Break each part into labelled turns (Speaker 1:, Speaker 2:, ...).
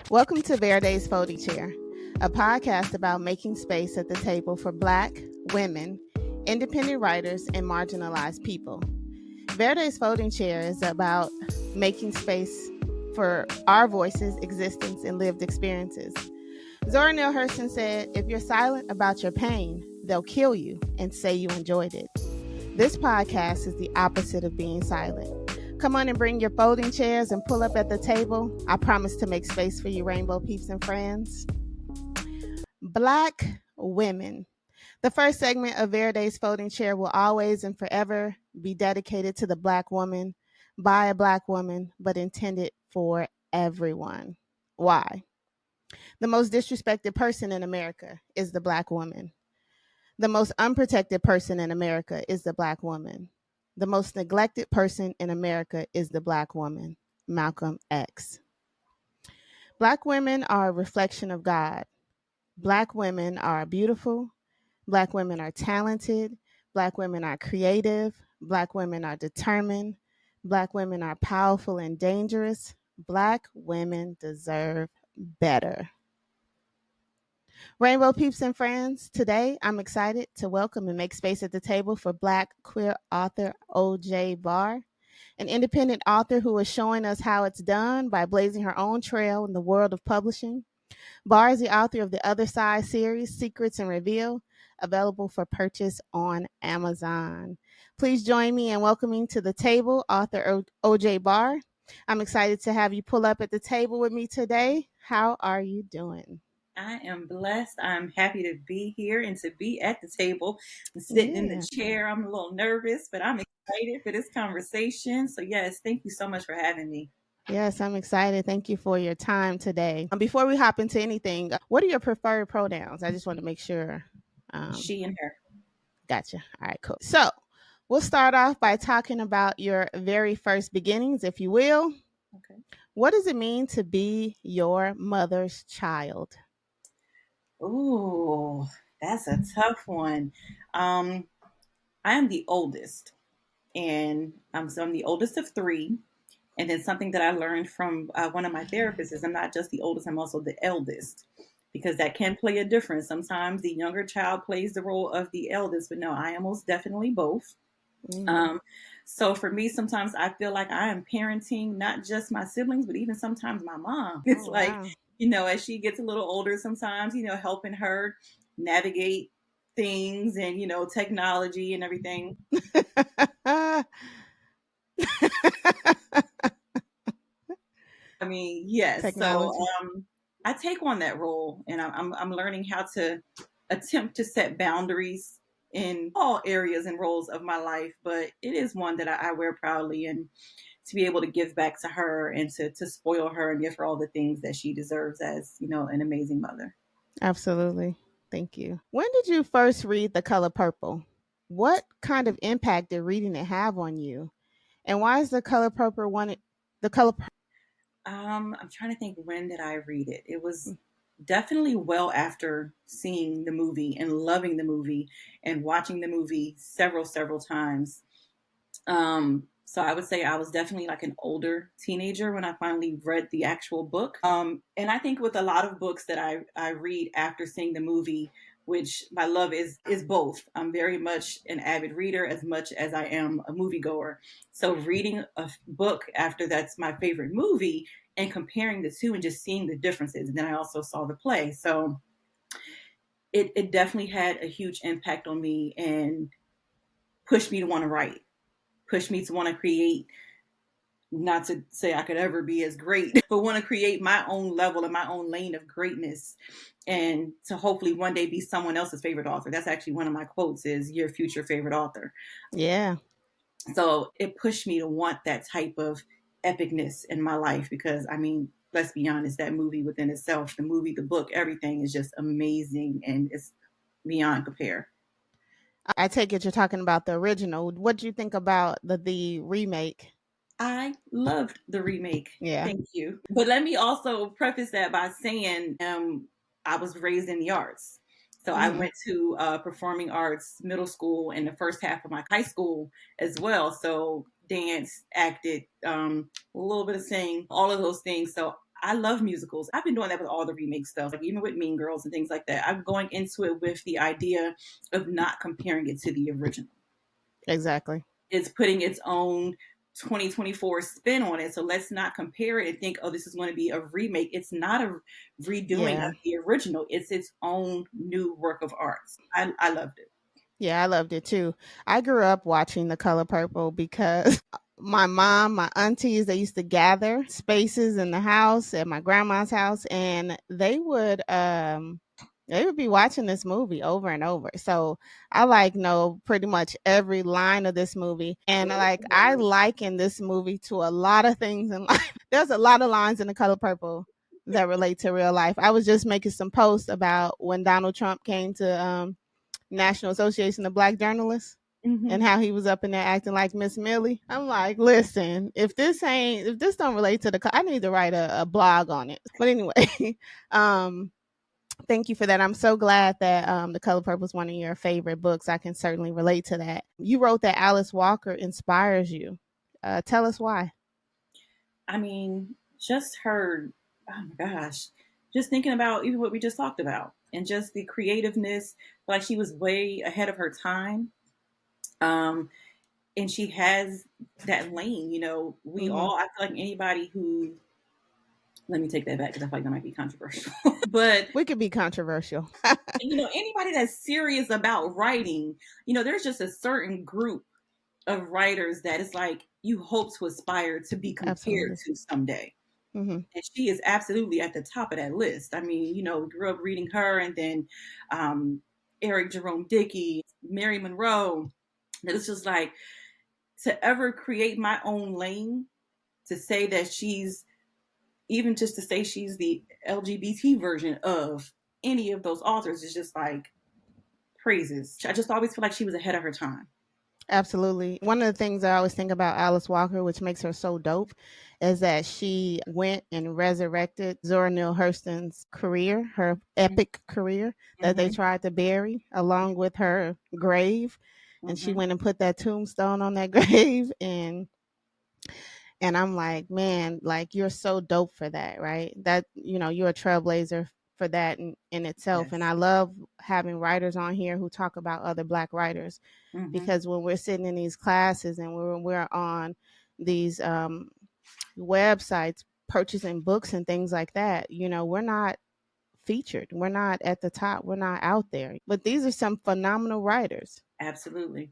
Speaker 1: Welcome to Verde's Folding Chair, a podcast about making space at the table for Black, women, independent writers, and marginalized people. Verde's Folding Chair is about making space for our voices, existence, and lived experiences. Zora Neale Hurston said, "If you're silent about your pain, they'll kill you and say you enjoyed it." This podcast is the opposite of being silent. Come on and bring your folding chairs and pull up at the table. I promise to make space for you, Rainbow Peeps and Friends. Black women. The first segment of Verde's Folding Chair will always and forever be dedicated to the Black woman, by a Black woman, but intended for everyone. Why? The most disrespected person in America is the Black woman. The most unprotected person in America is the Black woman. The most neglected person in America is the Black woman, Malcolm X. Black women are a reflection of God. Black women are beautiful. Black women are talented. Black women are creative. Black women are determined. Black women are powerful and dangerous. Black women deserve better. Rainbow Peeps and Friends, today I'm excited to welcome and make space at the table for Black queer author O'Jay Barr, an independent author who is showing us how it's done by blazing her own trail in the world of publishing. Barr is the author of the Other Side series, Secrets and Reveal, available for purchase on Amazon. Please join me in welcoming to the table author O'Jay Barr. I'm excited to have you pull up at the table with me today. How are you doing?
Speaker 2: I am blessed. I'm happy to be here and to be at the table. I'm sitting in the chair. I'm a little nervous, but I'm excited for this conversation. So yes, thank you so much for having me.
Speaker 1: Yes, I'm excited. Thank you for your time today. Before we hop into anything, what are your preferred pronouns? I just want to make sure.
Speaker 2: She and her.
Speaker 1: Gotcha. All right, cool. So we'll start off by talking about your very first beginnings, if you will.
Speaker 2: Okay.
Speaker 1: What does it mean to be your mother's child?
Speaker 2: Ooh, that's a tough one. I am the oldest, and so I'm the oldest of three. And then something that I learned from one of my therapists is I'm not just the oldest, I'm also the eldest, because that can play a difference. Sometimes the younger child plays the role of the eldest, but no, I am most definitely both. So for me, sometimes I feel like I am parenting not just my siblings, but even sometimes my mom. It's
Speaker 1: wow.
Speaker 2: As she gets a little older, sometimes, helping her navigate things and, technology and everything. I mean, yes.
Speaker 1: Technology.
Speaker 2: So I take on that role, and I'm learning how to attempt to set boundaries in all areas and roles of my life. But it is one that I wear proudly, and to be able to give back to her and to spoil her and give her all the things that she deserves as, an amazing mother.
Speaker 1: Absolutely. Thank you. When did you first read The Color Purple? What kind of impact did reading it have on you? And why is The Color Purple The Color
Speaker 2: I'm trying to think, when did I read it? It was definitely well after seeing the movie and loving the movie and watching the movie several times. So I would say I was definitely like an older teenager when I finally read the actual book. And I think with a lot of books that I read after seeing the movie, which my love is both. I'm very much an avid reader as much as I am a moviegoer. So reading a book after that's my favorite movie and comparing the two and just seeing the differences. And then I also saw the play. So it definitely had a huge impact on me and pushed me to want to write, pushed me to want to create. Not to say I could ever be as great, but want to create my own level and my own lane of greatness, and to hopefully one day be someone else's favorite author. That's actually one of my quotes, is your future favorite author.
Speaker 1: Yeah.
Speaker 2: So it pushed me to want that type of epicness in my life, because I mean, let's be honest, that movie within itself, the movie, the book, everything is just amazing, and it's beyond compare.
Speaker 1: I take it you're talking about the original. What do you think about the remake?
Speaker 2: I loved the remake.
Speaker 1: Yeah.
Speaker 2: Thank you. But let me also preface that by saying I was raised in the arts. So I went to performing arts middle school and the first half of my high school as well. So dance, acted, a little bit of singing, all of those things. So I love musicals. I've been doing that with all the remake stuff, like even with Mean Girls and things like that. I'm going into it with the idea of not comparing it to the original.
Speaker 1: Exactly.
Speaker 2: It's putting its own 2024 spin on it. So let's not compare it and think, oh, this is going to be a remake. It's not a redoing
Speaker 1: Yeah.
Speaker 2: of the original. It's its own new work of art. I loved it.
Speaker 1: Yeah, I loved it too. I grew up watching The Color Purple because my mom, my aunties, they used to gather spaces in the house at my grandma's house, and they would be watching this movie over and over. So I like know pretty much every line of this movie, and like I liken this movie to a lot of things in life. There's a lot of lines in The Color Purple that relate to real life. I was just making some posts about when Donald Trump came to National Association of Black Journalists
Speaker 2: Mm-hmm.
Speaker 1: and how he was up in there acting like Miss Millie. I'm like, listen, if this don't relate to I need to write a blog on it. But anyway, um, thank you for that. I'm so glad that The Color Purple is one of your favorite books. I can certainly relate to that. You wrote that Alice Walker inspires you. Tell us why.
Speaker 2: I mean, just her, oh my gosh, just thinking about even what we just talked about and just the creativeness, like she was way ahead of her time. Um, and she has that lane, we
Speaker 1: Mm-hmm.
Speaker 2: all, I feel like anybody who, let me take that back because I feel like that might be controversial. But
Speaker 1: We could be controversial.
Speaker 2: anybody that's serious about writing, there's just a certain group of writers that it's like you hope to aspire to be compared
Speaker 1: Absolutely.
Speaker 2: to someday.
Speaker 1: Mm-hmm.
Speaker 2: And she is absolutely at the top of that list. I mean, we grew up reading her, and then Eric Jerome Dickey, Mary Monroe. And it's just like to ever create my own lane, to say that she's, even just to say she's the LGBT version of any of those authors is just like praises. I just always feel like she was ahead of her time.
Speaker 1: Absolutely. One of the things I always think about Alice Walker, which makes her so dope, is that she went and resurrected Zora Neale Hurston's career, her epic career that they
Speaker 2: Mm-hmm.
Speaker 1: tried to bury along with her grave. And she
Speaker 2: Mm-hmm.
Speaker 1: went and put that tombstone on that grave, and I'm like, man, like you're so dope for that, right? That, you're a trailblazer for that in itself. And
Speaker 2: Yes.
Speaker 1: I love having writers on here who talk about other Black writers,
Speaker 2: Mm-hmm.
Speaker 1: because when we're sitting in these classes and we're on these websites purchasing books and things like that, we're not featured. We're not at the top. We're not out there. But these are some phenomenal writers.
Speaker 2: Absolutely.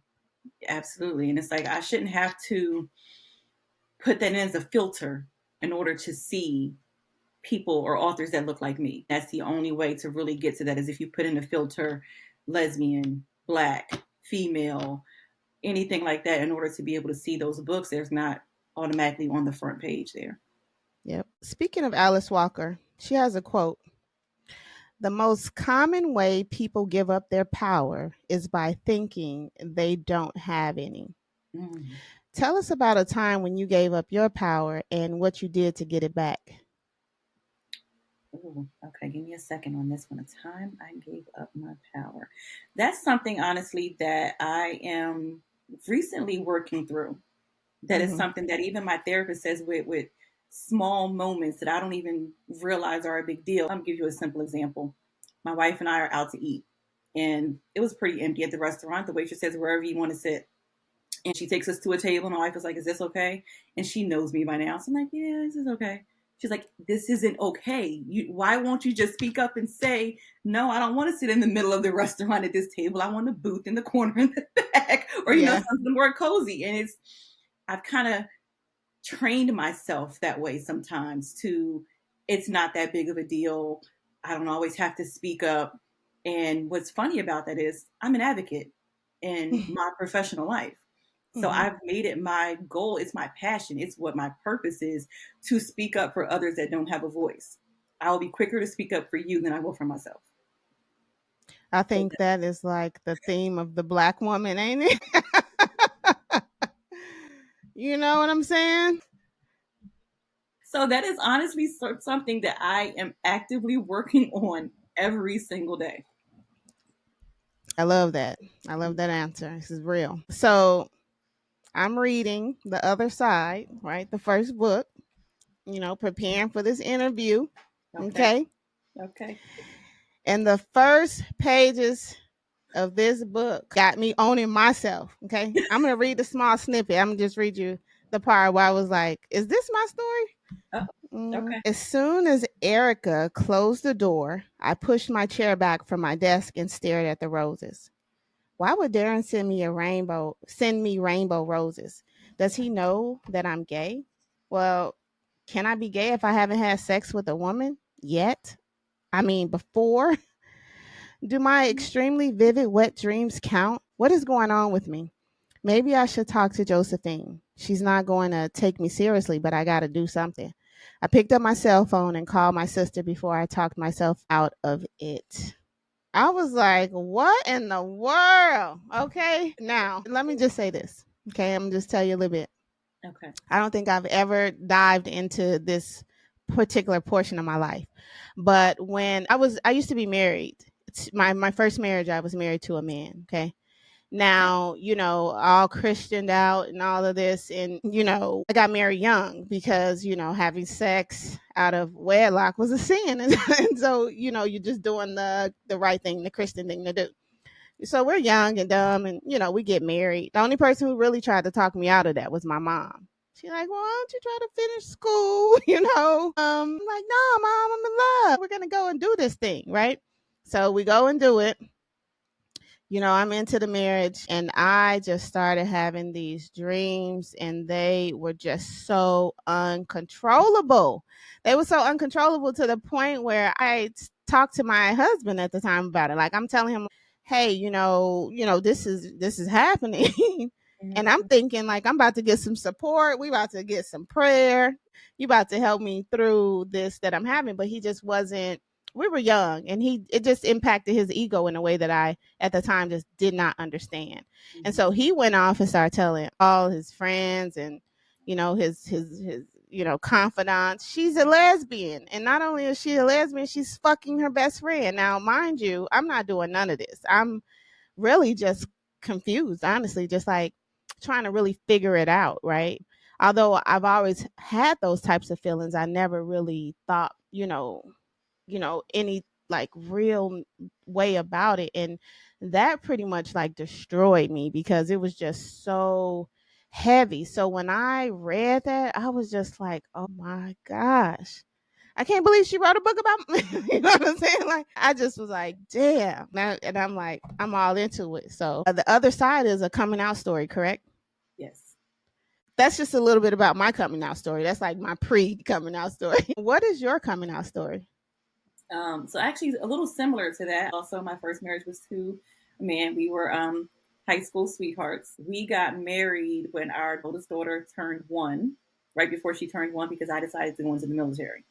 Speaker 2: Absolutely. And it's like I shouldn't have to put that in as a filter in order to see people or authors that look like me. That's the only way to really get to that, is if you put in a filter lesbian, black, female, anything like that, in order to be able to see those books. There's not automatically on the front page there.
Speaker 1: Yep. Speaking of Alice Walker, she has a quote. The most common way people give up their power is by thinking they don't have any.
Speaker 2: Mm.
Speaker 1: Tell us about a time when you gave up your power and what you did to get it back.
Speaker 2: Ooh, okay, give me a second on this one. A time I gave up my power. That's something, honestly, that I am recently working through. That is
Speaker 1: Mm-hmm.
Speaker 2: something that even my therapist says, with small moments that I don't even realize are a big deal. I'll give you a simple example. My wife and I are out to eat, and it was pretty empty at the restaurant. The waitress says, wherever you want to sit. And she takes us to a table, and my wife is like, is this okay? And she knows me by now. So I'm like, yeah, this is okay. She's like, this isn't okay. Why won't you just speak up and say, no, I don't want to sit in the middle of the restaurant at this table. I want a booth in the corner in the back, or,
Speaker 1: Yeah.
Speaker 2: something more cozy. And I've kind of trained myself that way sometimes, to, it's not that big of a deal. I don't always have to speak up. And what's funny about that is I'm an advocate in my professional life. So
Speaker 1: Mm-hmm.
Speaker 2: I've made it my goal. It's my passion. It's what my purpose is, to speak up for others that don't have a voice. I will be quicker to speak up for you than I will for myself.
Speaker 1: I
Speaker 2: So
Speaker 1: think that is like the theme of the Black woman, ain't it? You know what I'm saying?
Speaker 2: so that is honestly something that I am actively working on every single day.
Speaker 1: I love that. I love that answer. This is real. So I'm reading The Other Side, right? The first book. preparing for this interview.
Speaker 2: Okay.
Speaker 1: Okay.
Speaker 2: Okay.
Speaker 1: And the first pages of this book got me owning myself. Okay. I'm going to read the small snippet. I'm going to just read you the part where I was like, is this my story?
Speaker 2: Okay.
Speaker 1: As soon as Erica closed the door, I pushed my chair back from my desk and stared at the roses. Why would Darren send me rainbow roses? Does he know that I'm gay? Well, can I be gay if I haven't had sex with a woman yet? I mean, before? Do my extremely vivid wet dreams count? What is going on with me? Maybe I should talk to Josephine. She's not going to take me seriously, but I got to do something. I picked up my cell phone and called my sister before I talked myself out of it. I was like, what in the world? Okay. Now, let me just say this. Okay. I'm going to just tell you a little bit.
Speaker 2: Okay.
Speaker 1: I don't think I've ever dived into this particular portion of my life. But when I used to be married. My first marriage, I was married to a man. Okay. Now, all Christianed out and all of this. And, I got married young because, having sex out of wedlock was a sin. And so, you're just doing the right thing, the Christian thing to do. So we're young and dumb and, we get married. The only person who really tried to talk me out of that was my mom. She's like, well, why don't you try to finish school? I'm like, no, mom, I'm in love. We're going to go and do this thing. Right. So we go and do it. I'm into the marriage and I just started having these dreams and they were just so uncontrollable. They were so uncontrollable to the point where I talked to my husband at the time about it. Like I'm telling him, hey, this is happening. And I'm thinking like I'm about to get some support. We about to get some prayer. You about to help me through this that I'm having. But he just wasn't. We were young and it just impacted his ego in a way that I at the time just did not understand. And so he went off and started telling all his friends and his confidants, she's a lesbian. And not only is she a lesbian, she's fucking her best friend. Now, mind you, I'm not doing none of this. I'm really just confused, honestly, just like trying to really figure it out, right? Although I've always had those types of feelings, I never really thought, any like real way about it. And that pretty much like destroyed me because it was just so heavy. So when I read that, I was just like, oh my gosh. I can't believe she wrote a book about me. You know what I'm saying? Like, I just was like, damn. And I'm like, I'm all into it. So the other side is a coming out story, correct?
Speaker 2: Yes.
Speaker 1: That's just a little bit about my coming out story. That's like my pre coming out story. What is your coming out story?
Speaker 2: So actually a little similar to that. Also, my first marriage was to a man. We were high school sweethearts. We got married when our oldest daughter turned 1, right before she turned 1, because I decided to go into the military.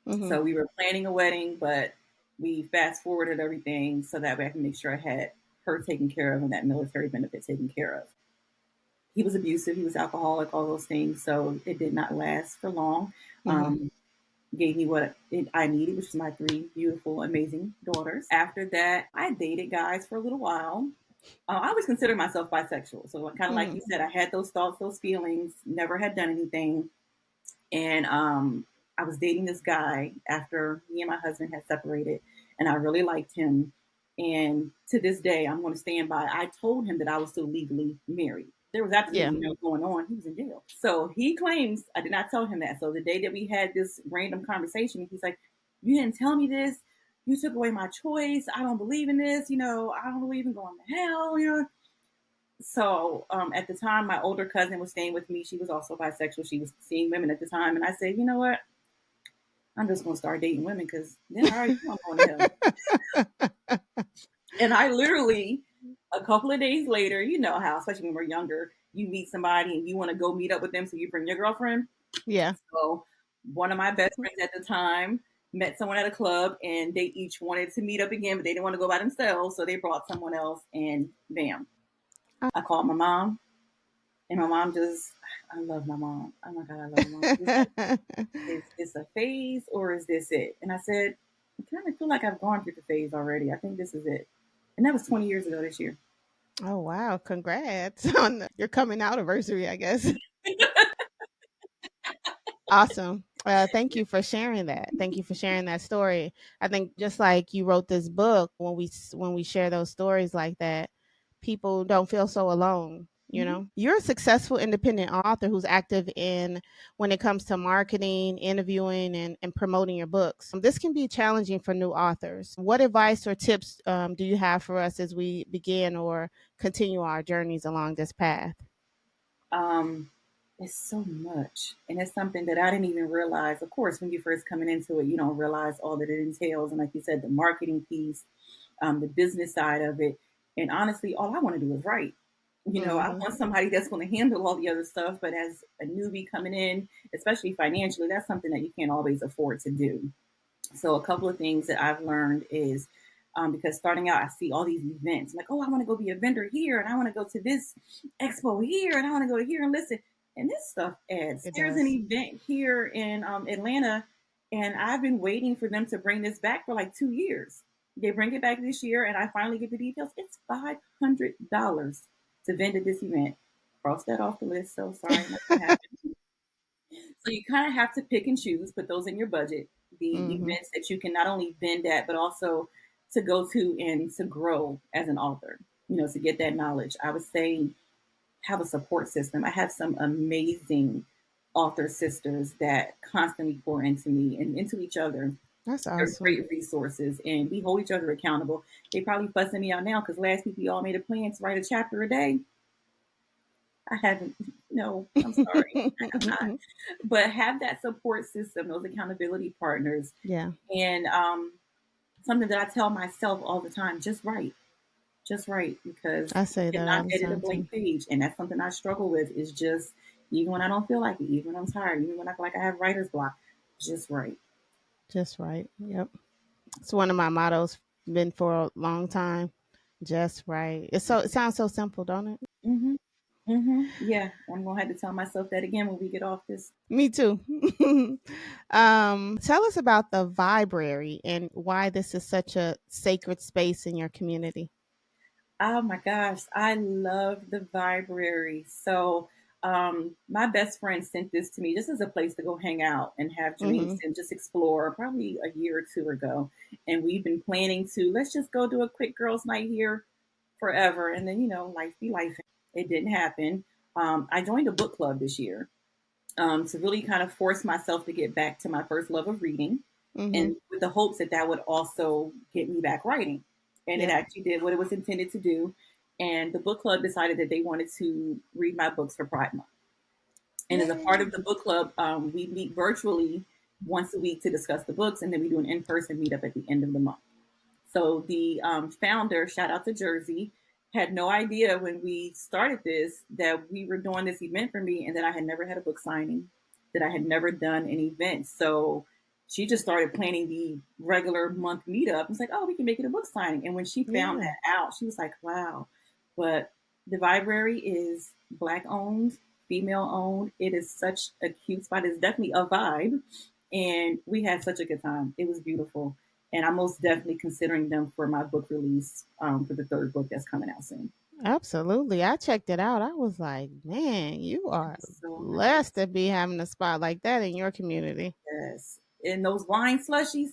Speaker 1: Mm-hmm.
Speaker 2: So we were planning a wedding, but we fast forwarded everything so that way I can make sure I had her taken care of and that military benefit taken care of. He was abusive, he was alcoholic, all those things. So it did not last for long.
Speaker 1: Mm-hmm.
Speaker 2: Gave me what I needed, which is my 3 beautiful, amazing daughters. After that, I dated guys for a little while. I always considered myself bisexual. So kind of like you said, I had those thoughts, those feelings, never had done anything. And I was dating this guy after me and my husband had separated, and I really liked him. And to this day, I'm going to stand by. I told him that I was still legally married. There was absolutely no going on. He was in jail. So he claims I did not tell him that. So the day that we had this random conversation, he's like, you didn't tell me this. You took away my choice. I don't believe in this. I don't believe in going to hell. So at the time, my older cousin was staying with me. She was also bisexual. She was seeing women at the time. And I said, you know what? I'm just going to start dating women because then I already know I'm going to hell. And I literally, a couple of days later, you know how, especially when we're younger, you meet somebody and you want to go meet up with them. So you bring your girlfriend.
Speaker 1: Yeah.
Speaker 2: So one of my best friends at the time met someone at a club and they each wanted to meet up again, but they didn't want to go by themselves. So they brought someone else and bam. I called my mom. And my mom I love my mom. Oh my God, I love my mom. Is this a phase or is this it? And I said, I kind of feel like I've gone through the phase already. I think this is it. And that was 20 years ago this year.
Speaker 1: Oh, wow. Congrats on your coming out anniversary, I guess. Awesome. Thank you for sharing that. Thank you for sharing that story. I think just like you wrote this book, when we share those stories like that, people don't feel so alone. You
Speaker 2: Mhm.
Speaker 1: know, you're a successful independent author who's active in when it comes to marketing, interviewing, and promoting your books. This can be challenging for new authors. What advice or tips do you have for us as we begin or continue our journeys along this path?
Speaker 2: Um, it's so much, and it's something that I didn't even realize. Of course, when you're first coming into it, you don't realize all that it entails, and like you said, the marketing piece, the business side of it. And honestly, all I want to do is write. I
Speaker 1: Mm-hmm.
Speaker 2: want somebody that's going to handle all the other stuff. But as a newbie coming in, especially financially, that's something that you can't always afford to do. So a couple of things that I've learned is because starting out, I see all these events. I'm like, oh, I want to go be a vendor here, and I want to go to this expo here, and I want to go here and listen. And this stuff adds.
Speaker 1: It
Speaker 2: There's an
Speaker 1: does.
Speaker 2: event here in Atlanta, and I've been waiting for them to bring this back for like 2 years. They bring it back this year, and I finally get the details. It's $500 to vend at this event. Cross that off the list. So sorry, not gonna happen. So you kind of have to pick and choose, put those in your budget, the
Speaker 1: Mm-hmm.
Speaker 2: events that you can not only vend at, but also to go to and to grow as an author, to get that knowledge. I would say have a support system. I have some amazing author sisters that constantly pour into me and into each other.
Speaker 1: That's
Speaker 2: They're
Speaker 1: awesome.
Speaker 2: great resources and we hold each other accountable. They probably fussing me out now because last week we all made a plan to write a chapter a day. I haven't, no, I'm sorry. I'm not. But have that support system, those accountability partners,
Speaker 1: Yeah,
Speaker 2: and something that I tell myself all the time: just write, because
Speaker 1: I
Speaker 2: you
Speaker 1: say that all
Speaker 2: cannot
Speaker 1: the
Speaker 2: edit a
Speaker 1: time too.
Speaker 2: blank page, and that's something I struggle with. Is just even when I don't feel like it, even when I'm tired, even when I feel like I have writer's block, just write.
Speaker 1: Just right. Yep. It's one of my mottos. Been for a long time. Just right. It sounds so simple, don't it?
Speaker 2: Hmm. Hmm. Yeah, I'm gonna have to tell myself that again when we get off this.
Speaker 1: Me too. Tell us about the Vibrary and why this is such a sacred space in your community.
Speaker 2: Oh my gosh, I love the library. So, my best friend sent this to me. This is a place to go hang out and have drinks
Speaker 1: Mm-hmm.
Speaker 2: and just explore probably a year or two ago. And we've been planning to let's just go do a quick girls' night here forever. And then, life be life. It didn't happen. I joined a book club this year to really kind of force myself to get back to my first love of reading,
Speaker 1: Mm-hmm.
Speaker 2: and with the hopes that that would also get me back writing. And it
Speaker 1: Yep.
Speaker 2: actually did what it was intended to do. And the book club decided that they wanted to read my books for Pride Month. And as a part
Speaker 1: Yay.
Speaker 2: of the book club, we meet virtually once a week to discuss the books, and then we do an in person meetup at the end of the month. So the founder, shout out to Jersey, had no idea when we started this that we were doing this event for me and that I had never had a book signing, that I had never done an event. So she just started planning the regular month meetup. It's like, oh, we can make it a book signing. And when she found
Speaker 1: Yeah.
Speaker 2: that out, she was like, wow. But the library is Black owned, female owned. It is such a cute spot. It's definitely a vibe. And we had such a good time. It was beautiful, and I'm most definitely considering them for my book release for the third book that's coming out soon.
Speaker 1: Absolutely. I checked it out. I was like, man, you
Speaker 2: It
Speaker 1: are
Speaker 2: was so
Speaker 1: blessed
Speaker 2: nice.
Speaker 1: to be having a spot like that in your community.
Speaker 2: Yes, and those wine slushies.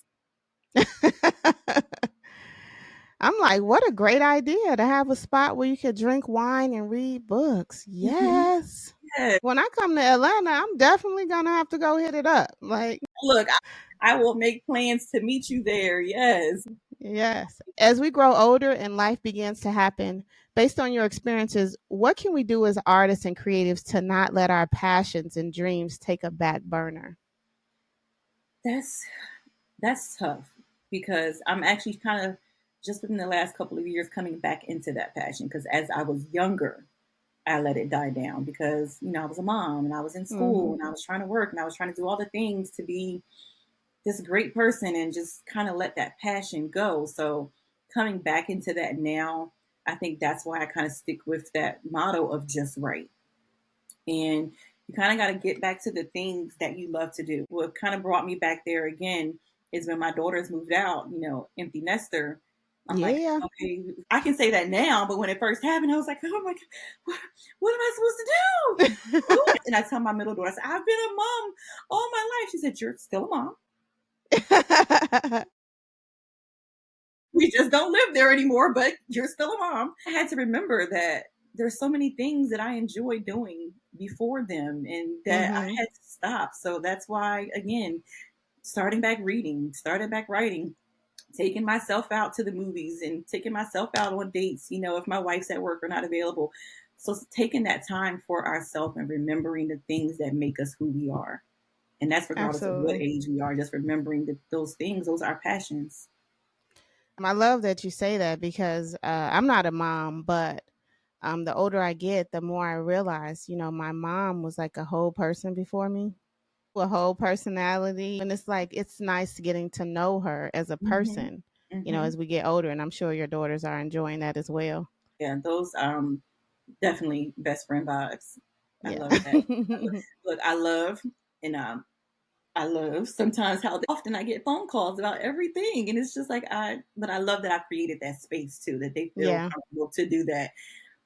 Speaker 1: I'm like, what a great idea to have a spot where you could drink wine and read books.
Speaker 2: Mhm.
Speaker 1: Yes.
Speaker 2: Yes.
Speaker 1: When I come to Atlanta, I'm definitely gonna have to go hit it up. Like,
Speaker 2: Look, I will make plans to meet you there. Yes.
Speaker 1: yes. As we grow older and life begins to happen, based on your experiences, what can we do as artists and creatives to not let our passions and dreams take a back burner?
Speaker 2: That's that's tough because I'm actually kind of just within the last couple of years coming back into that passion because as I was younger, I let it die down because I was a mom and I was in school
Speaker 1: Mm-hmm.
Speaker 2: and I was trying to work and I was trying to do all the things to be this great person and just kind of let that passion go. So coming back into that now, I think that's why I kind of stick with that motto of just right. And you kind of got to get back to the things that you love to do. What kind of brought me back there again is when my daughters moved out, empty nester. I'm like,
Speaker 1: Yeah.
Speaker 2: okay, I can say that now, but when it first happened, I was like, oh my God, what am I supposed to do? And I tell my middle daughter, I said, I've been a mom all my life. She said, you're still a mom. We just don't live there anymore, but you're still a mom. I had to remember that there's so many things that I enjoy doing before them and that I had to stop. So that's why, again, starting back reading, starting back writing, taking myself out to the movies and taking myself out on dates, if my wife's at work or not available. So taking that time for ourselves and remembering the things that make us who we are. And that's regardless of what
Speaker 1: Absolutely.
Speaker 2: age we are, just remembering that those things, those are our passions.
Speaker 1: I love that you say that because I'm not a mom, but the older I get, the more I realize, my mom was like a whole person before me, a whole personality. And it's like, it's nice getting to know her as a
Speaker 2: Mm-hmm.
Speaker 1: person,
Speaker 2: Mm-hmm.
Speaker 1: as we get older. And I'm sure your daughters are enjoying that as well.
Speaker 2: Yeah, those definitely best friend vibes. I
Speaker 1: Yeah.
Speaker 2: love that. Look, I love sometimes how often I get phone calls about everything. And it's just like, but I love that I created that space too, that they feel
Speaker 1: Yeah.
Speaker 2: comfortable to do that.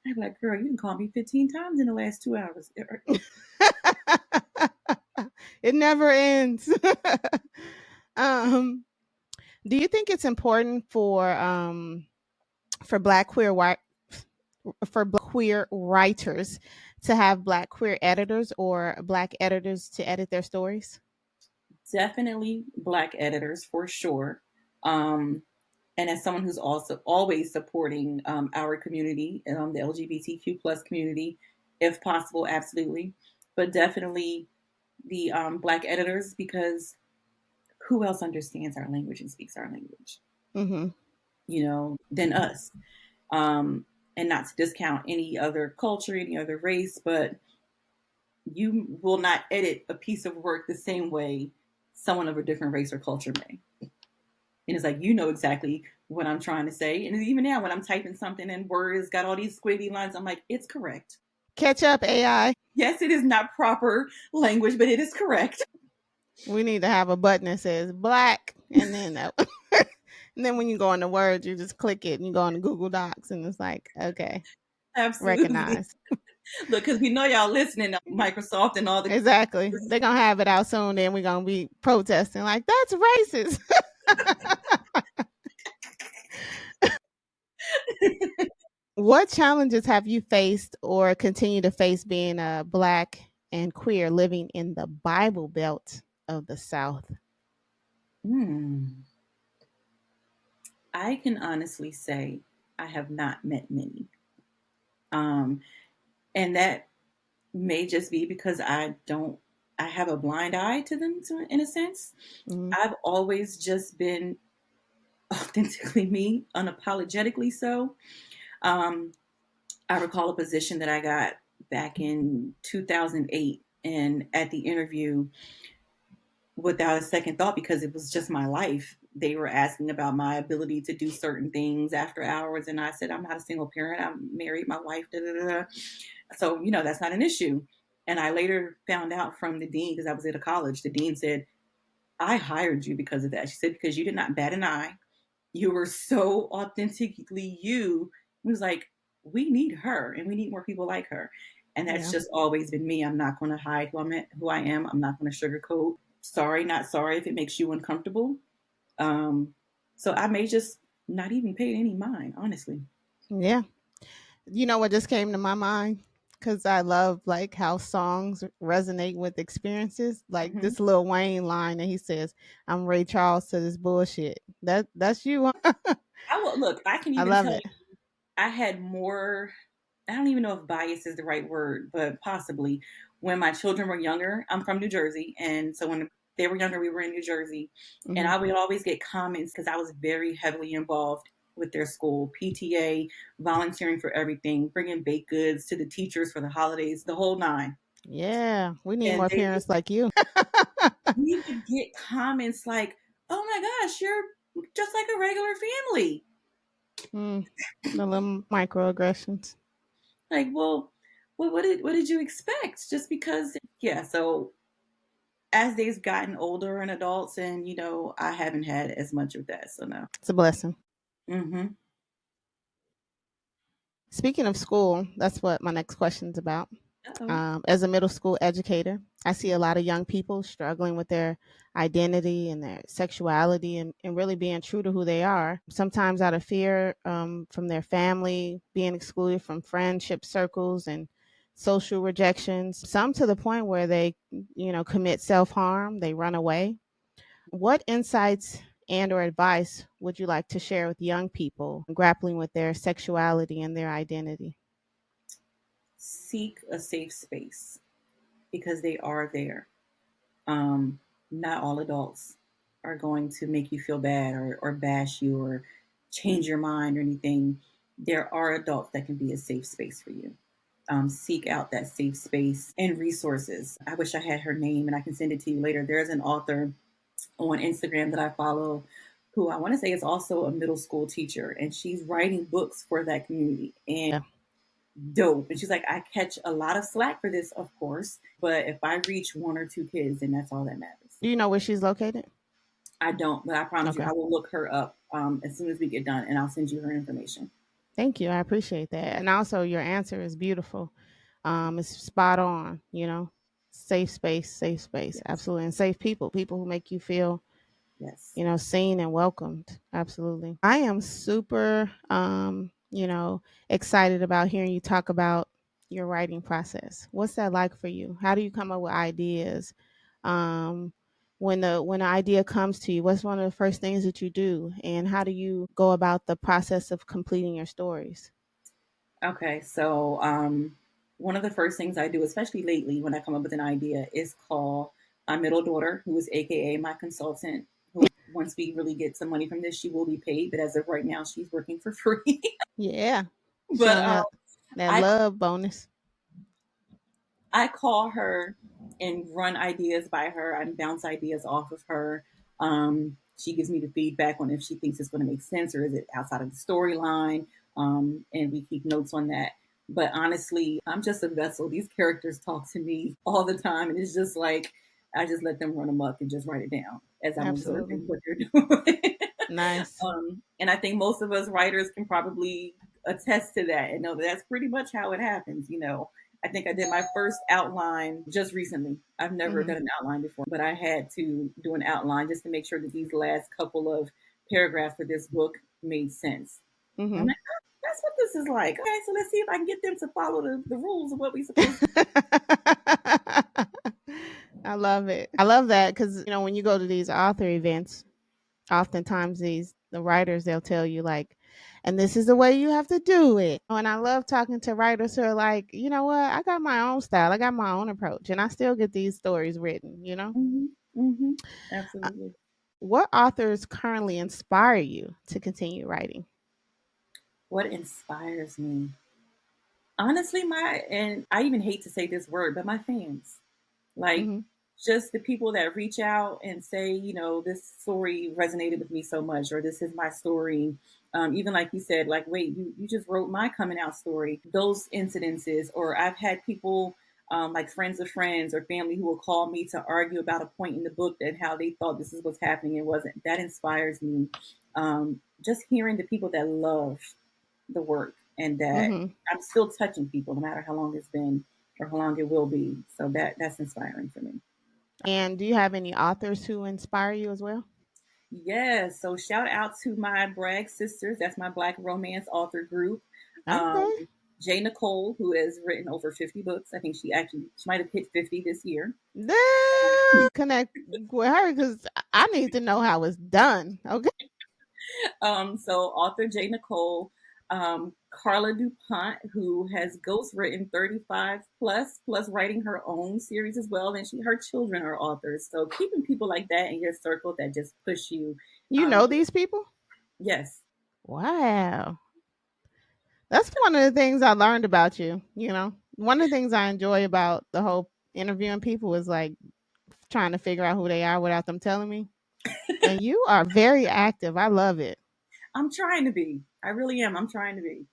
Speaker 2: I'm like, girl, you can call me 15 times in the last 2 hours.
Speaker 1: It never ends. um, do you think it's important for black queer writers to have black queer editors or black editors to edit their stories?
Speaker 2: Definitely Black editors for sure. Um, and as someone who's also always supporting our community, the LGBTQ plus community, if possible, absolutely. But definitely the Black editors, because who else understands our language and speaks our language,
Speaker 1: Mm-hmm.
Speaker 2: than us? Um, and not to discount any other culture, any other race, but you will not edit a piece of work the same way someone of a different race or culture may. And it's like, exactly what I'm trying to say. And even now, when I'm typing something and Word has got all these squiggly lines, I'm like, it's correct.
Speaker 1: Catch up, AI.
Speaker 2: Yes, it is not proper language, but it is correct.
Speaker 1: We need to have a button that says black, and then and then when you go on the Word, you just click it, and you go on the Google Docs, and it's like, okay,
Speaker 2: Absolutely.
Speaker 1: recognize.
Speaker 2: Look, because we know y'all listening to Microsoft and all the.
Speaker 1: Exactly. They're gonna have it out soon, then we're gonna be protesting like that's racist. What challenges have you faced or continue to face being a black and queer living in the Bible Belt of the South?
Speaker 2: Hmm. I can honestly say I have not met many. Um, and that may just be because I have a blind eye to them in a sense.
Speaker 1: Mm-hmm.
Speaker 2: I've always just been authentically me, unapologetically so. Um, I recall a position that I got back in 2008, and at the interview, without a second thought, because it was just my life, they were asking about my ability to do certain things after hours, and I said, I'm not a single parent. I'm married, my wife, da, da, da, da. So, that's not an issue. And I later found out from the dean, because I was at a college, the dean said, I hired you because of that. She said, because you did not bat an eye. You were so authentically you. It was like, we need her and we need more people like her. And that's
Speaker 1: Yeah.
Speaker 2: just always been me. I'm not going to hide who I am. I'm not going to sugarcoat. Sorry, not sorry if it makes you uncomfortable. Um, so I may just not even pay any mind, honestly.
Speaker 1: Yeah. You know what just came to my mind? Because I love like how songs resonate with experiences. Like
Speaker 2: Mm-hmm.
Speaker 1: this Lil Wayne line that he says, "I'm Ray Charles to this bullshit." That's you.
Speaker 2: I will look. I can
Speaker 1: I
Speaker 2: even
Speaker 1: love
Speaker 2: tell
Speaker 1: it.
Speaker 2: you, I had more. I don't even know if bias is the right word, but possibly. When my children were younger, I'm from New Jersey, and so when they were younger, we were in New Jersey, and
Speaker 1: Mm-hmm.
Speaker 2: I would always get comments because I was very heavily involved with their school, PTA, volunteering for everything, bringing baked goods to the teachers for the holidays, the whole nine.
Speaker 1: Yeah, we need
Speaker 2: And
Speaker 1: more parents like you.
Speaker 2: we would get comments like, "Oh my gosh, you're just like a regular family."
Speaker 1: Mm, the little microaggressions.
Speaker 2: Like, well, what did you expect? Just because, yeah. So as they've gotten older and adults, and I haven't had as much of that. So no.
Speaker 1: It's a blessing.
Speaker 2: Mm-hmm.
Speaker 1: Speaking of school, that's what my next question is about.
Speaker 2: Uh-oh.
Speaker 1: As a middle school educator, I see a lot of young people struggling with their identity and their sexuality and really being true to who they are. Sometimes out of fear from their family, being excluded from friendship circles and social rejections. Some to the point where they, commit self harm, they run away. What insights and or advice would you like to share with young people grappling with their sexuality and their identity?
Speaker 2: Seek a safe space because they are there. Um, Not all adults are going to make you feel bad or bash you or change your mind or anything. There are adults that can be a safe space for you. Seek out that safe space and resources. I wish I had her name and I can send it to you later. There's an author on Instagram that I follow who I want to say is also a middle school teacher, and she's writing books for that community. And
Speaker 1: Yeah.
Speaker 2: dope. And she's like, I catch a lot of slack for this, of course, but if I reach one or two kids, then that's all that matters.
Speaker 1: Do you know where she's located?
Speaker 2: I don't, but I promise you,
Speaker 1: Okay.
Speaker 2: I will look her up as soon as we get done, and I'll send you her information.
Speaker 1: Thank you. I appreciate that. And also, your answer is beautiful. It's spot on, safe space.
Speaker 2: Yes,
Speaker 1: Absolutely. And safe people, people who make you feel,
Speaker 2: yes.
Speaker 1: seen and welcomed. Absolutely. I am super, excited about hearing you talk about your writing process. What's that like for you? How do you come up with ideas? Um, when an idea comes to you, what's one of the first things that you do, and how do you go about the process of completing your stories?
Speaker 2: Okay, so one of the first things I do, especially lately when I come up with an idea, is call my middle daughter, who is AKA my consultant. Who, once we really get some money from this, she will be paid. But as of right now, she's working for free.
Speaker 1: Yeah,
Speaker 2: but
Speaker 1: showing that
Speaker 2: I
Speaker 1: love bonus.
Speaker 2: I call her and run ideas by her. I bounce ideas off of her. She gives me the feedback on if she thinks it's going to make sense or is it outside of the storyline. And we keep notes on that. But honestly, I'm just a vessel. These characters talk to me all the time, and it's just like I just let them run amok and just write it down as I'm
Speaker 1: Absolutely.
Speaker 2: observing what they're doing.
Speaker 1: Nice.
Speaker 2: And I think most of us writers can probably attest to that and know that that's pretty much how it happens. I think I did my first outline just recently. I've never
Speaker 1: Hmm.
Speaker 2: done an outline before, but I had to do an outline just to make sure that these last couple of paragraphs for this book made sense. And I'm
Speaker 1: Hmm.
Speaker 2: like, "Oh, that's what this is like. Okay, so let's see if I can get them to follow the rules of what we're supposed to."
Speaker 1: I love it. I love that because when you go to these author events, oftentimes the writers they'll tell you like, and this is the way you have to do it. And I love talking to writers who are like, you know what, I got my own style, I got my own approach, and I still get these stories written.
Speaker 2: Hmm. Hmm.
Speaker 1: Uh,
Speaker 2: Absolutely.
Speaker 1: what authors currently inspire you to continue writing?
Speaker 2: What inspires me? Honestly, and I even hate to say this word, but my fans. Like
Speaker 1: Hmm.
Speaker 2: just the people that reach out and say, this story resonated with me so much, or this is my story. Even like you said, like, wait, you just wrote my coming out story. Those incidences, or I've had people like friends of friends or family who will call me to argue about a point in the book and how they thought this is what's happening. It wasn't. That inspires me. Just hearing the people that love the work and that
Speaker 1: Hmm.
Speaker 2: I'm still touching people no matter how long it's been or how long it will be. So that's inspiring for me.
Speaker 1: And do you have any authors who inspire you as well?
Speaker 2: Yes. So shout out to my Bragg sisters. That's my Black romance author group. Um,
Speaker 1: Okay.
Speaker 2: Jay Nicole, who has written over 50 books. I think she might have hit 50 this year.
Speaker 1: Connect with her because I need to know how it's done. Okay.
Speaker 2: So author Jay Nicole, Carla DuPont, who has ghost written 35 plus writing her own series as well. And her children are authors. So keeping people like that in your circle that just push you.
Speaker 1: You
Speaker 2: Um,
Speaker 1: know these people?
Speaker 2: yes.
Speaker 1: Wow. That's one of the things I learned about you. One of the things I enjoy about the whole interviewing people is like trying to figure out who they are without them telling me. And you are very active. I love it.
Speaker 2: I'm trying to be. I really am. I'm trying to be.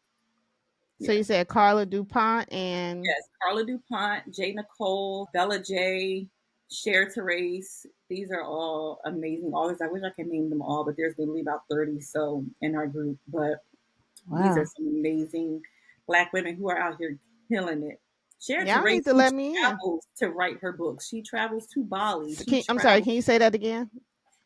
Speaker 1: So you
Speaker 2: Yes.
Speaker 1: said Carla DuPont and
Speaker 2: Yes. Carla DuPont, Jay Nicole, Bella J, Cher Therese. These are all amazing authors. I wish I could name them all, but there's literally about 30 so in our group. But these are
Speaker 1: Wow.
Speaker 2: some amazing Black women who are out here killing it. Sharon
Speaker 1: Y'all need
Speaker 2: Terese,
Speaker 1: to
Speaker 2: who
Speaker 1: let me in.
Speaker 2: travels to write her books. She travels to Bali.
Speaker 1: So
Speaker 2: She
Speaker 1: I'm sorry,
Speaker 2: travels.
Speaker 1: can you say that again?